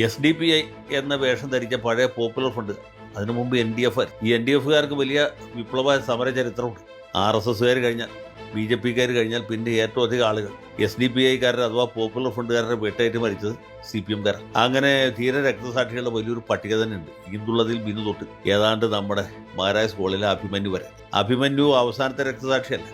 SDPI എന്ന വേഷം ധരിച്ച പഴയ പോപ്പുലർ ഫ്രണ്ട്, അതിനു മുമ്പ് NDF. ഈ NDFകാർക്ക് വലിയ വിപ്ലവ സമര ചരിത്രമുണ്ട്. RSSകാർ കഴിഞ്ഞാൽ, BJPക്കാർ കഴിഞ്ഞാൽ പിന്നെ ഏറ്റവും അധികം ആളുകൾ SDPIക്കാരുടെ അഥവാ പോപ്പുലർ ഫ്രണ്ടുകാരുടെ വെട്ടേറ്റ് മരിച്ചത് CPMകാർ. അങ്ങനെ ധീര രക്തസാക്ഷികളുടെ വലിയൊരു പട്ടിക തന്നെ ഉണ്ട്. ഇന്തുള്ളതിൽ ബിന്നു തൊട്ട് ഏതാണ്ട് നമ്മുടെ മഹാരാജ് സ്കൂളിലെ അഭിമന്യു വരെ. അഭിമന്യു അവസാനത്തെ രക്തസാക്ഷിയല്ല,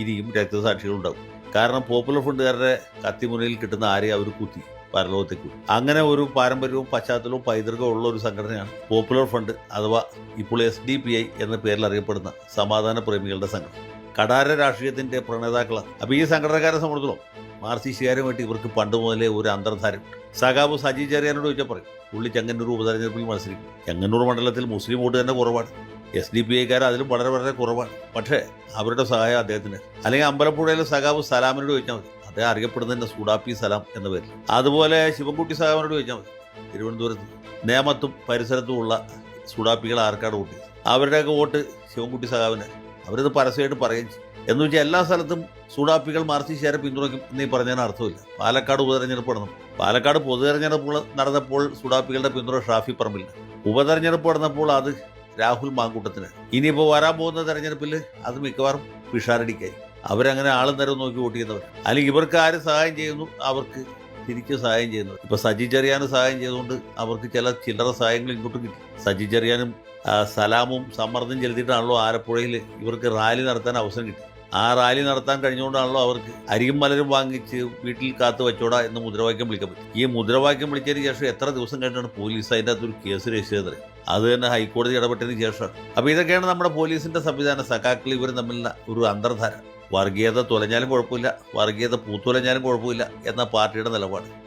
ഇനിയും രക്തസാക്ഷികളുണ്ടാവും. കാരണം പോപ്പുലർ ഫ്രണ്ടുകാരുടെ കത്തിമുനയിൽ കിട്ടുന്ന ആരെയും അവർ കുത്തി പരലോകത്തേക്ക്. അങ്ങനെ ഒരു പാരമ്പര്യവും പശ്ചാത്തലവും പൈതൃകവും ഉള്ള ഒരു സംഘടനയാണ് പോപ്പുലർ ഫ്രണ്ട് അഥവാ ഇപ്പോൾ SDPI എന്ന പേരിൽ അറിയപ്പെടുന്ന സമാധാന പ്രേമികളുടെ സംഘടന. കടാര രാഷ്ട്രീയത്തിന്റെ പ്രണേതാക്കളാണ്. അപ്പോൾ ഈ സംഘടനക്കാരെ സംബന്ധിച്ചിടത്തോളം മാർക്സിസ്റ്റുകാരെ വേണ്ടി ഇവർക്ക് പണ്ട് മുതലേ ഒരു അന്തർധാരമുണ്ട്. സഖാബ് സജി ചെറിയാനോട് ചോദിച്ചാൽ പറയും, പുള്ളി ചെങ്ങന്നൂർ ഉപതെരഞ്ഞെടുപ്പിൽ മത്സരിക്കും. ചെങ്ങന്നൂർ മണ്ഡലത്തിൽ മുസ്ലിം വോട്ട് തന്നെ കുറവാണ്. SDPIക്കാർ അതിലും വളരെ വളരെ കുറവാണ്. പക്ഷേ അവരുടെ സഹായം അദ്ദേഹത്തിന്. അല്ലെങ്കിൽ അമ്പലപ്പുഴയിലെ സഖാബ് സലാമിനോട് ചോദിച്ചാൽ മതി, അദ്ദേഹം അറിയപ്പെടുന്നതിൻ്റെ സുഡാപ്പി സലാം എന്ന പേരിൽ. അതുപോലെ ശിവൻകുട്ടി സഖാവിനോട് ചോദിച്ചാൽ മതി, തിരുവനന്തപുരത്ത് നേമത്തും പരിസരത്തുമുള്ള സുഡാപ്പികൾ ആർക്കാട് വോട്ട് ചെയ്തു. അവരുടെയൊക്കെ വോട്ട് ശിവൻകുട്ടി സഖാവിന്. അവരിത് പരസ്യമായിട്ട് പറയുകയും ചെയ്യും. എന്ന് വെച്ചാൽ എല്ലാ സ്ഥലത്തും സുഡാപ്പികൾ മാർക്സിസ്റ്റുകാരെ പിന്തുണയ്ക്കും എന്നീ പറഞ്ഞതിന് അർത്ഥമില്ല. പാലക്കാട് ഉപതെരഞ്ഞെടുപ്പ് നടന്നു. പാലക്കാട് പൊതുതെരഞ്ഞെടുപ്പ് നടന്നപ്പോൾ സുഡാപ്പികളുടെ പിന്തുണ ഷാഫി പറമ്പില്ല. ഉപതെരഞ്ഞെടുപ്പ് നടന്നപ്പോൾ അത് രാഹുൽ മാങ്കൂട്ടത്തിന്. ഇനിയിപ്പോൾ വരാൻ പോകുന്ന തെരഞ്ഞെടുപ്പിൽ അത് മിക്കവാറും പിഷാരടിക്കായി. അവരങ്ങനെ ആളും നേരം നോക്കി വോട്ട് ചെയ്യുന്നവർ. അല്ലെങ്കിൽ ഇവർക്ക് ആര് സഹായം ചെയ്യുന്നു അവർക്ക് തിരിച്ച് സഹായം ചെയ്യുന്നത്. ഇപ്പോൾ സജി ചെറിയാനും സഹായം ചെയ്തുകൊണ്ട് അവർക്ക് ചില ചില്ലറ സഹായങ്ങൾ ഇങ്ങോട്ടും കിട്ടി. സജി ചെറിയാനും സലാമും സമ്മർദ്ദം ചെലുത്തിയിട്ടാണല്ലോ ആലപ്പുഴയിൽ ഇവർക്ക് റാലി നടത്താൻ അവസരം കിട്ടി. ആ റാലി നടത്താൻ കഴിഞ്ഞുകൊണ്ടാണല്ലോ അവർക്ക് അരിയും മലരും വാങ്ങിച്ച് വീട്ടിൽ കാത്തു വെച്ചോടാ എന്ന് മുദ്രാവാക്യം വിളിക്കാൻ പറ്റും. ഈ മുദ്രാവാക്യം വിളിച്ചതിന് ശേഷം എത്ര ദിവസം കഴിഞ്ഞാണ് പോലീസ് അതിൻ്റെ അകത്തൊരു കേസ് രജിസ്റ്റർ ചെയ്തത്? അത് തന്നെ ഹൈക്കോടതി ഇടപെട്ടതിന് ശേഷമാണ്. അപ്പോൾ ഇതൊക്കെയാണ് നമ്മുടെ പോലീസിൻ്റെ സംവിധാനം. സഖാക്കൾ ഇവർ തമ്മിലുള്ള ഒരു അന്തർധാര. വർഗീയത തുലഞ്ഞാലും കുഴപ്പമില്ല, വർഗീയത പൂത്തുലഞ്ഞാലും കുഴപ്പമില്ല എന്ന പാർട്ടിയുടെ നിലപാട്.